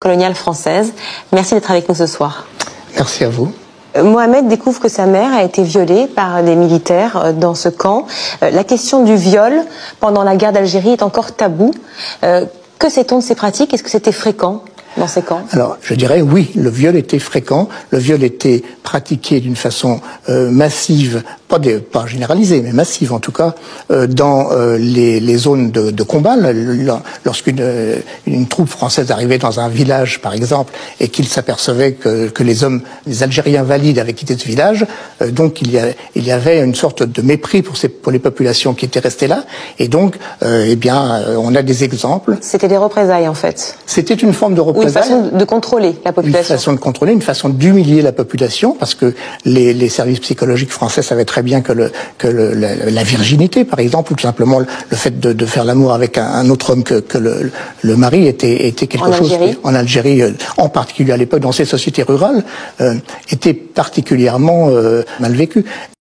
coloniale française. Merci d'être avec nous ce soir. Merci à vous. Mohamed découvre que sa mère a été violée par des militaires dans ce camp. La question du viol pendant la guerre d'Algérie est encore taboue. Que sait-on de ces pratiques? Est-ce que c'était fréquent dans ces camps? Alors, je dirais oui, le viol était fréquent, le viol était pratiqué d'une façon massive, pas généralisée, mais massive en tout cas, dans les zones de combat. Lorsqu'une troupe française arrivait dans un village, par exemple, et qu'il s'apercevait que les Algériens valides avaient quitté ce village, donc il y avait une sorte de mépris pour les populations qui étaient restées là, et donc, on a des exemples. C'était des représailles en fait. C'était une forme de représailles. Ou une façon de contrôler la population. Une façon de contrôler, une façon d'humilier la population, parce que les services psychologiques français savaient très bien que la virginité, par exemple, ou tout simplement le fait de faire l'amour avec un autre homme que le mari était quelque chose qui, en Algérie, en particulier à l'époque, dans ces sociétés rurales, était particulièrement mal vécu.